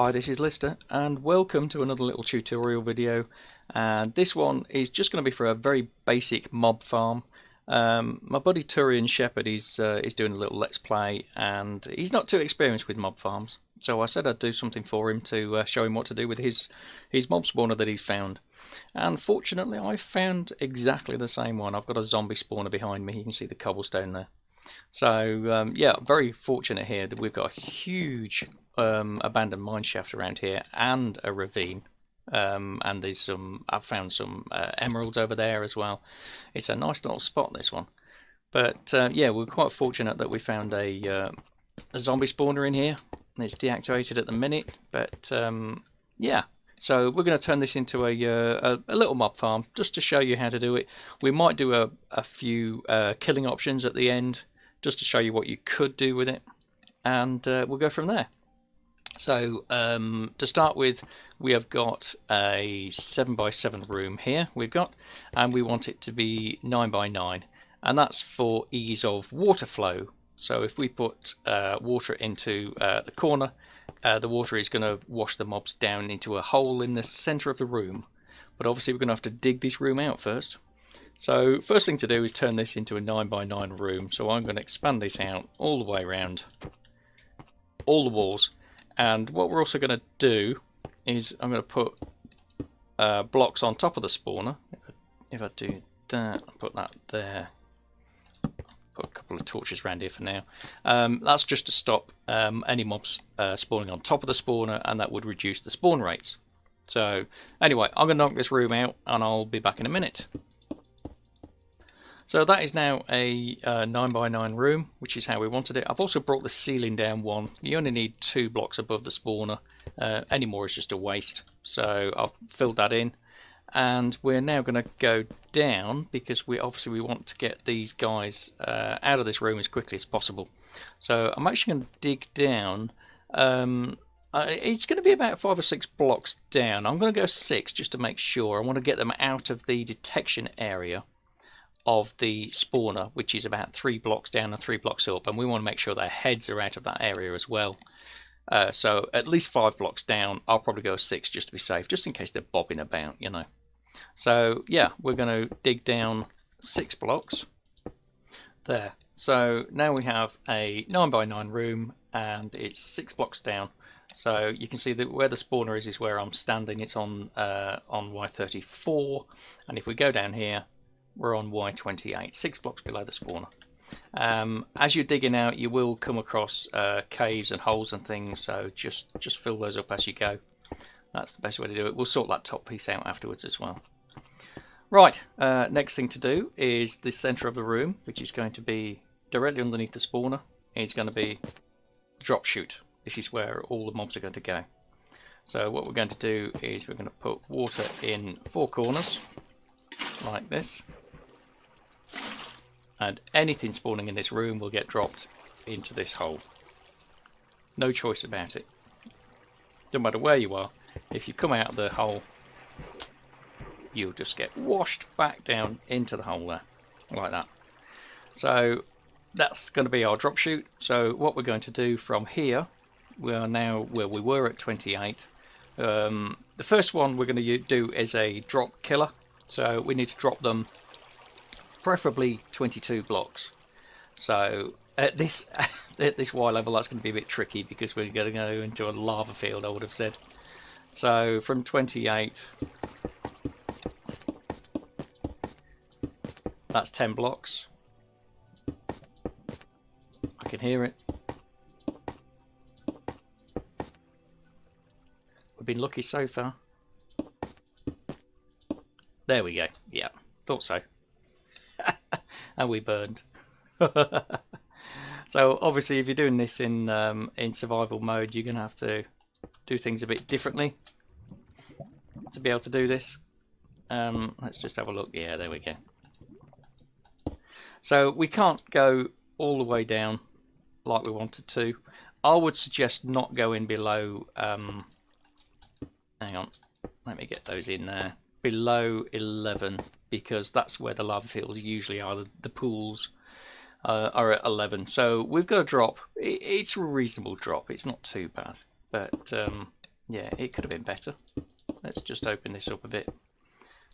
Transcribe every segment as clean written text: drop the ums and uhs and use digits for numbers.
Hi, this is Lister and welcome to another little tutorial video, and this one is just going to be for a very basic mob farm. My buddy Turian Shephard is doing a little let's play and he's not too experienced with mob farms, so I said I'd do something for him to show him what to do with his mob spawner that he's found. And fortunately I found exactly the same one. I've got a zombie spawner behind me, you can see the cobblestone there. So yeah, very fortunate here that we've got a huge abandoned mine shaft around here and a ravine, and there's I've found some emeralds over there as well. It's a nice little spot, this one. But yeah, we're quite fortunate that we found a zombie spawner in here. It's deactivated at the minute, but yeah, so we're going to turn this into a little mob farm just to show you how to do it. We might do a few killing options at the end just to show you what you could do with it, and we'll go from there. So to start with, we have got a 7x7 room here and we want it to be 9x9, and that's for ease of water flow. So if we put water into the corner, the water is going to wash the mobs down into a hole in the center of the room, but obviously we're going to have to dig this room out first. So first thing to do is turn this into a 9x9 room. So I'm going to expand this out all the way around all the walls. And what we're also going to do is I'm going to put blocks on top of the spawner. If I do that, I'll put that there. Put a couple of torches around here for now. That's just to stop any mobs spawning on top of the spawner, and that would reduce the spawn rates. So anyway, I'm going to knock this room out and I'll be back in a minute. So that is now a 9x9 room, which is how we wanted it. I've also brought the ceiling down one. You only need 2 blocks above the spawner. Any more is just a waste. So I've filled that in. And we're now going to go down because we want to get these guys out of this room as quickly as possible. So I'm actually going to dig down. It's going to be about 5 or 6 blocks down. I'm going to go 6 just to make sure. I want to get them out of the detection area of the spawner, which is about 3 blocks down and 3 blocks up, and we want to make sure their heads are out of that area as well. So at least 5 blocks down. I'll probably go 6 just to be safe, just in case they're bobbing about, you know. So yeah, we're going to dig down 6 blocks there. So now we have a 9x9 room and it's 6 blocks down. So you can see that where the spawner is where I'm standing. It's on Y34, and if we go down here, we're on Y28, 6 blocks below the spawner. As you're digging out, you will come across caves and holes and things, so just fill those up as you go. That's the best way to do it. We'll sort that top piece out afterwards as well. Right, next thing to do is the center of the room, which is going to be directly underneath the spawner. It's going to be drop chute. This is where all the mobs are going to go. So what we're going to do is we're going to put water in 4 corners, like this. And anything spawning in this room will get dropped into this hole. No choice about it. No matter where you are, if you come out of the hole, you'll just get washed back down into the hole there, like that. So that's going to be our drop chute. So what we're going to do from here, we are now where we were at 28. The first one we're going to do is a drop killer. So we need to drop them preferably 22 blocks. So at this Y level, that's going to be a bit tricky because we're going to go into a lava field, I would have said. So from 28, that's 10 blocks. I can hear it. We've been lucky so far. There we go. Yeah, thought so. And we burned. So obviously, if you're doing this in survival mode, you're going to have to do things a bit differently to be able to do this. Let's just have a look. Yeah, there we go. So we can't go all the way down like we wanted to. I would suggest not going below. Hang on, let me get those in there. Below 11, because that's where the lava fields usually are. The pools are at 11, so we've got a drop. It's a reasonable drop, it's not too bad, but Yeah, it could have been better. Let's just open this up a bit.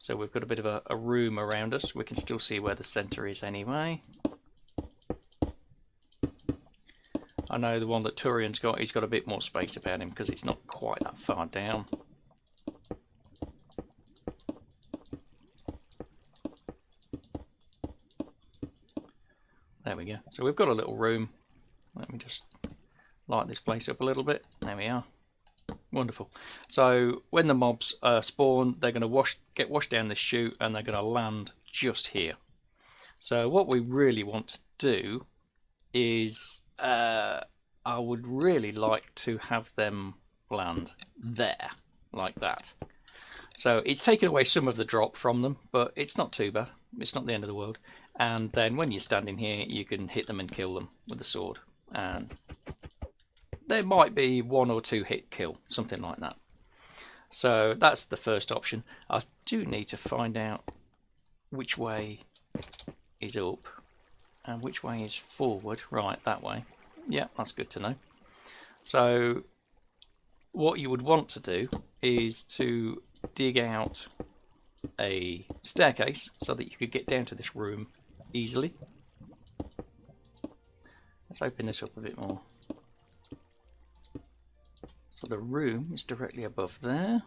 So we've got a bit of a room around us. We can still see where the centre is anyway. I know the one that Turian's got, he's got a bit more space about him because it's not quite that far down. There we go. So we've got a little room. Let me just light this place up a little bit. There we are. Wonderful. So when the mobs spawn, they're going to get washed down this chute and they're going to land just here. So what we really want to do is I would really like to have them land there, like that. So it's taken away some of the drop from them, but it's not too bad. It's not the end of the world. And then when you're standing here, you can hit them and kill them with the sword. And there might be 1 or 2 hit kill, something like that. So that's the first option. I do need to find out which way is up and which way is forward. Right, that way. Yeah, that's good to know. So what you would want to do is to dig out a staircase so that you could get down to this room easily. Let's open this up a bit more. So the room is directly above there.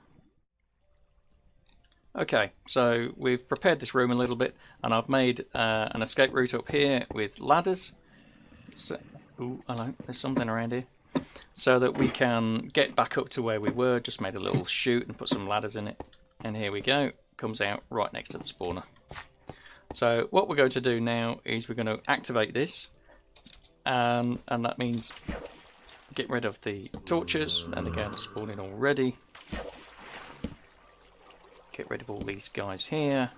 Okay, so we've prepared this room a little bit, and I've made an escape route up here with ladders. So, ooh, hello, there's something around here. So that we can get back up to where we were. Just made a little chute and put some ladders in it. And here we go. Comes out right next to the spawner. So what we're going to do now is we're going to activate this. And that means get rid of the torches, and again spawning already. Get rid of all these guys here.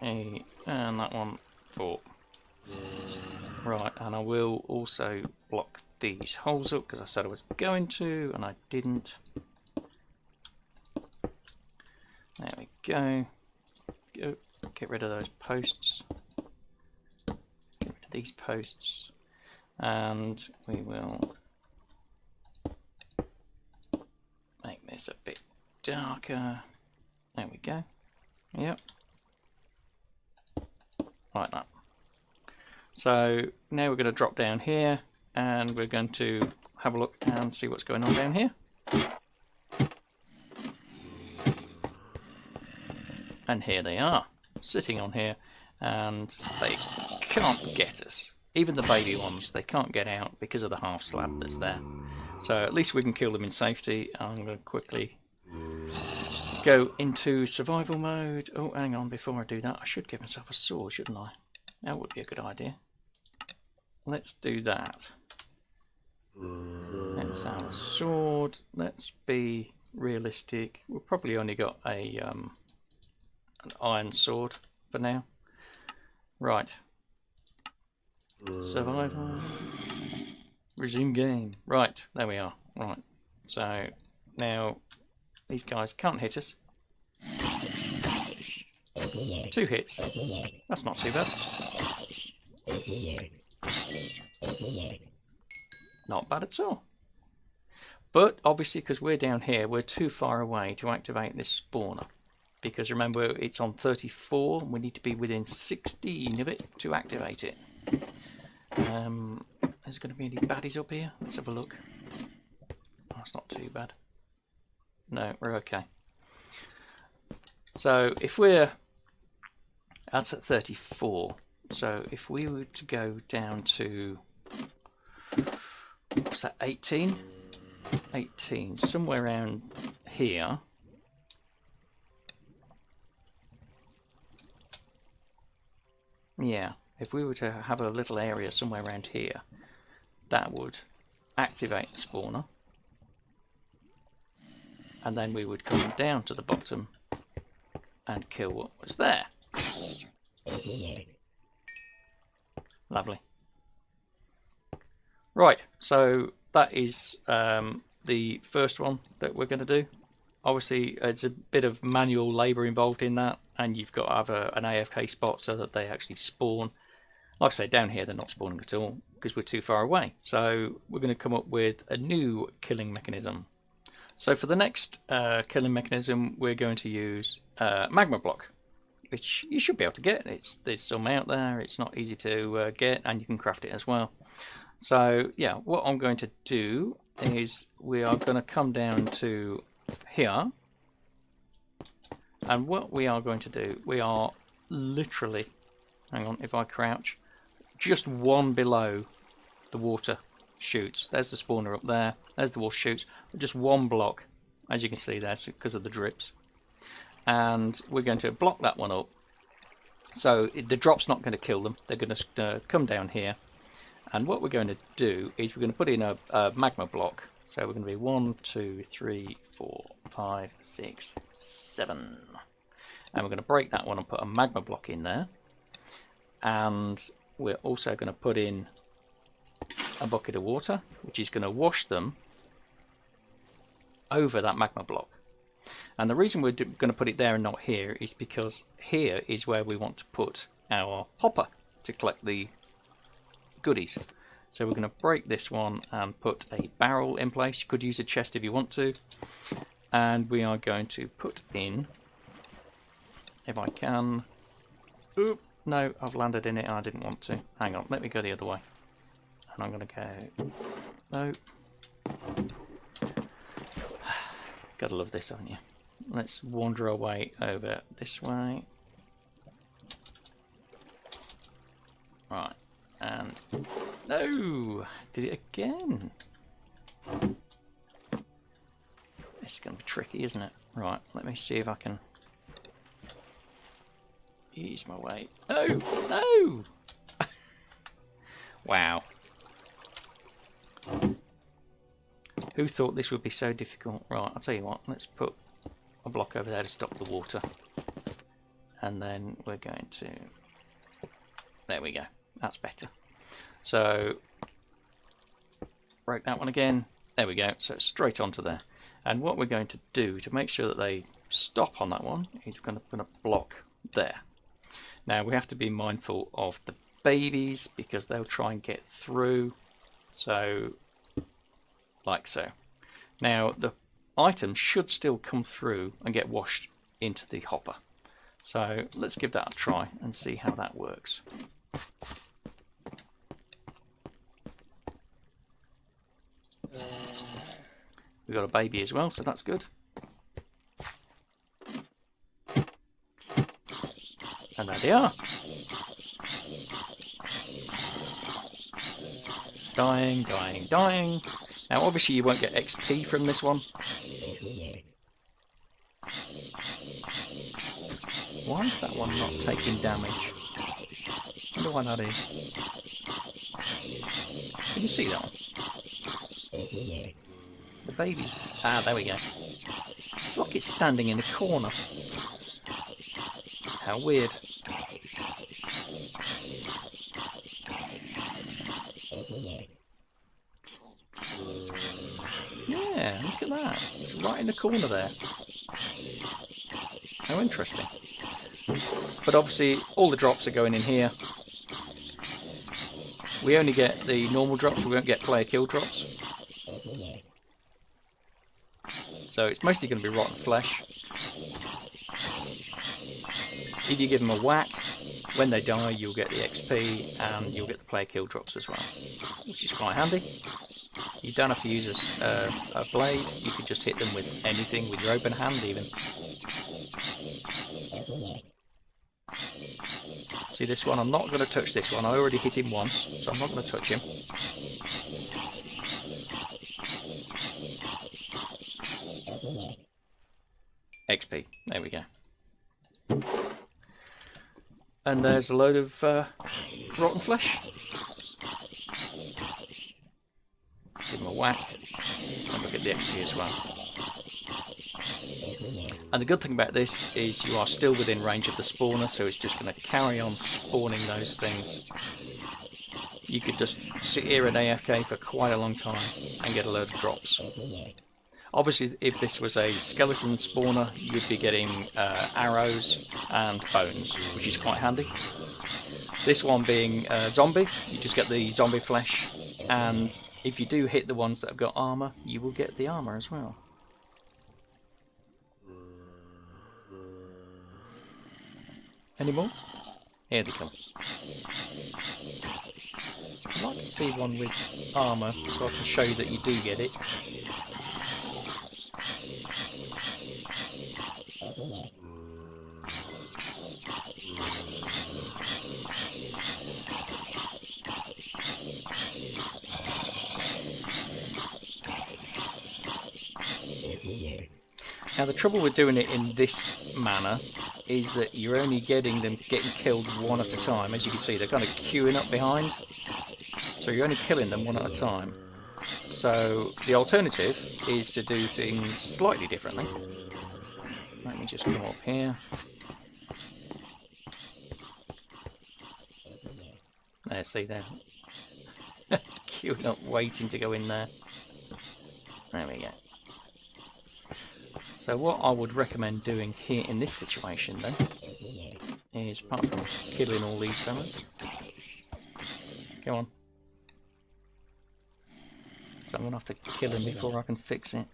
And that one 4. Right, and I will also block these holes up because I said I was going to, and I didn't. There we go. Get rid of those posts. Get rid of these posts. And we will make this a bit darker. There we go. Yep. Like that. So now we're going to drop down here and we're going to have a look and see what's going on down here. And here they are, sitting on here, and they can't get us. Even the baby ones, they can't get out because of the half slab that's there. So at least we can kill them in safety. I'm going to quickly go into survival mode. Oh, hang on, before I do that, I should give myself a sword, shouldn't I? That would be a good idea. Let's do that. Let's have a sword. Let's be realistic. We've probably only got a an iron sword for now. Right. Survival. Resume game. Right, there we are. Right. So now these guys can't hit us. 2 hits. That's not too bad. Not bad at all. But obviously, because we're down here, we're too far away to activate this spawner. Because remember, it's on 34, and we need to be within 16 of it to activate it. Is there going to be any baddies up here? Let's have a look. Oh, it's not too bad. No, we're okay. So if we're... That's at 34. So if we were to go down to... What's that, 18? 18, somewhere around here. Yeah, if we were to have a little area somewhere around here, that would activate the spawner. And then we would come down to the bottom and kill what was there. Lovely. Right, so that is the first one that we're going to do. Obviously, it's a bit of manual labour involved in that, and you've got to have an AFK spot so that they actually spawn. Like I say, down here they're not spawning at all. because we're too far away. So we're going to come up with a new killing mechanism. So for the next killing mechanism, we're going to use magma block, which you should be able to get. There's some out there. It's not easy to get, and you can craft it as well. So yeah, what I'm going to do is we are going to come down to here, and what we are going to do, we are literally, hang on, if I crouch, just one below the water chutes. There's the spawner up there, there's the water chutes, just one block, as you can see there, because of the drips. And we're going to block that one up, so the drop's not going to kill them. They're going to come down here, and what we're going to do is we're going to put in a magma block. So we're going to be 1, 2, 3, 4, 5, 6, 7, and we're going to break that one and put a magma block in there. And we're also going to put in a bucket of water, which is going to wash them over that magma block. And the reason we're going to put it there and not here is because here is where we want to put our hopper to collect the goodies. So we're going to break this one and put a barrel in place. You could use a chest if you want to. And we are going to put in, if I can, oop, no, I've landed in it and I didn't want to. Hang on, let me go the other way. And I'm going to go, no. Gotta love this, haven't you? Let's wander our way over this way. Right, and no, did it again. This is going to be tricky, isn't it? Right, let me see if I can ease my way. No, no. Wow. Who thought this would be so difficult? Right, I'll tell you what, let's put a block over there to stop the water. And then we're going to... There we go, that's better. So, break that one again. There we go, so it's straight onto there. And what we're going to do to make sure that they stop on that one is we're going to put a block there. Now, we have to be mindful of the babies because they'll try and get through. So... like so. Now the items should still come through and get washed into the hopper. So let's give that a try and see how that works. We've got a baby as well, so that's good. And there they are. Dying, dying, dying. Now obviously you won't get XP from this one. Why is that one not taking damage? I wonder why that is. Can you see that one? The baby's... ah, there we go. It's like it's standing in a corner. How weird. Yeah, look at that. It's right in the corner there. How interesting. But obviously, all the drops are going in here. We only get the normal drops, we won't get player kill drops. So it's mostly going to be rotten flesh. If you give them a whack, when they die you'll get the XP and you'll get the player kill drops as well, which is quite handy. You don't have to use a blade, you could just hit them with anything, with your open hand even. See this one, I'm not going to touch this one, I already hit him once, so I'm not going to touch him. XP, there we go. And there's a load of rotten flesh. Give him a whack, and we'll get the XP as well. And the good thing about this is you are still within range of the spawner, so it's just going to carry on spawning those things. You could just sit here at AFK for quite a long time and get a load of drops. Obviously, if this was a skeleton spawner, you'd be getting arrows and bones, which is quite handy. This one being zombie, you just get the zombie flesh, and if you do hit the ones that have got armour, you will get the armour as well. Any more? Here they come. I'd like to see one with armour so I can show you that you do get it. Now the trouble with doing it in this manner is that you're only getting them getting killed one at a time. As you can see, they're kind of queuing up behind, so you're only killing them one at a time. So the alternative is to do things slightly differently. Let me just come up here. There, see there. Queuing up, waiting to go in there. There we go. So what I would recommend doing here in this situation then is, apart from killing all these fellas, go on. So I'm going to have to kill him before I can fix it.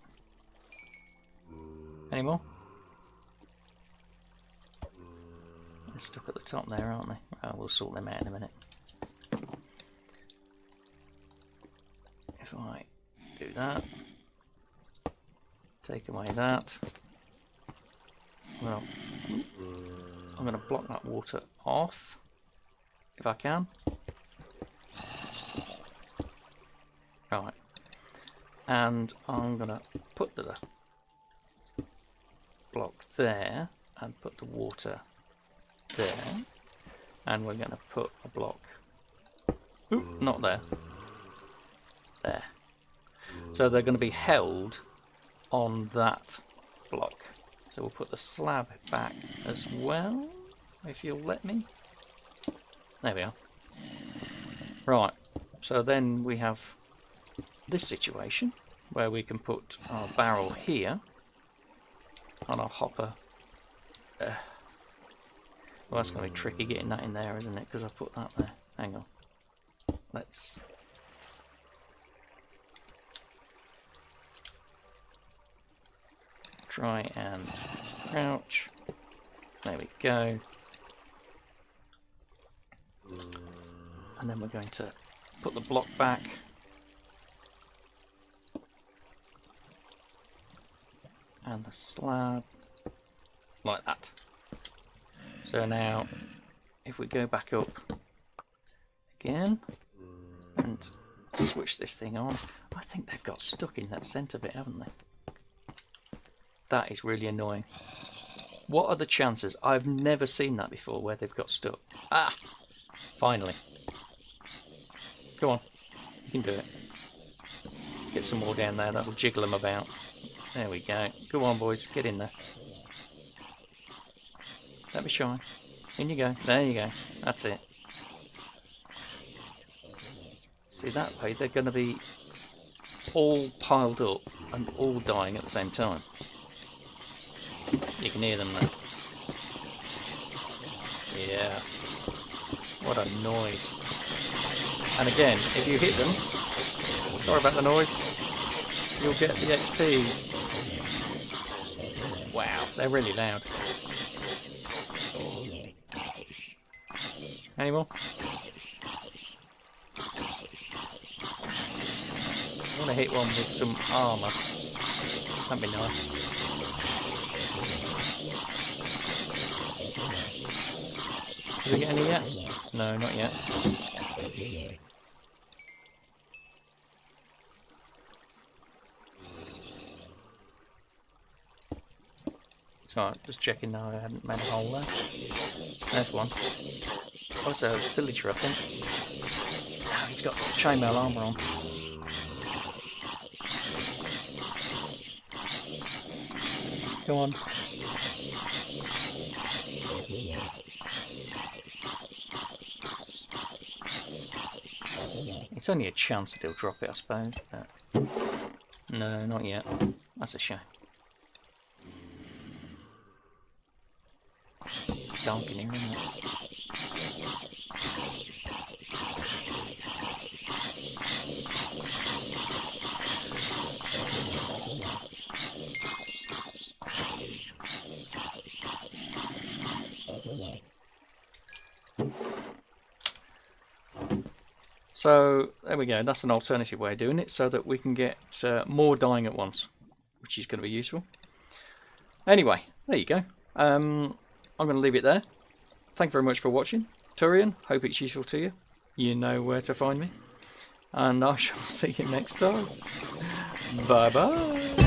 Any more? They're stuck at the top there, aren't they? Oh, we'll sort them out in a minute. If I do that, take away that, well, I'm going to block that water off if I can. Right, and I'm going to put the block there and put the water there, and we're going to put a block, ooh, not there, there. So they're going to be held on that block. So we'll put the slab back as well, if you'll let me. There we are. Right, so then we have this situation where we can put our barrel here on our hopper. Well, that's going to be tricky getting that in there, isn't it? Because I put that there. Hang on. Let's... try and crouch. There we go. And then we're going to put the block back. And the slab. Like that. So now, if we go back up again and switch this thing on, I think they've got stuck in that centre bit, haven't they? That is really annoying. What are the chances? I've never seen that before where they've got stuck. Ah! Finally. Come on. You can do it. Let's get some more down there. That'll jiggle them about. There we go. Come on, boys. Get in there. Don't be shy. In you go. There you go. That's it. See, that way they're going to be all piled up and all dying at the same time. You can hear them now. Yeah. What a noise. And again, if you hit them, sorry about the noise, you'll get the XP. Wow, they're really loud. Any more? I want to hit one with some armour. That'd be nice. Did we get any yet? No, not yet. So, just checking now I hadn't made a hole there. There's one. Oh, it's a villager, I think. Oh, he's got chainmail armour on. Go on. It's only a chance that he'll drop it, I suppose, but... No, not yet. That's a shame. Dark in here, isn't it? So there we go, that's an alternative way of doing it so that we can get more dying at once, which is going to be useful. Anyway, there you go. I'm going to leave it there. Thank you very much for watching. Turian, hope it's useful to you. You know where to find me. And I shall see you next time. Bye bye.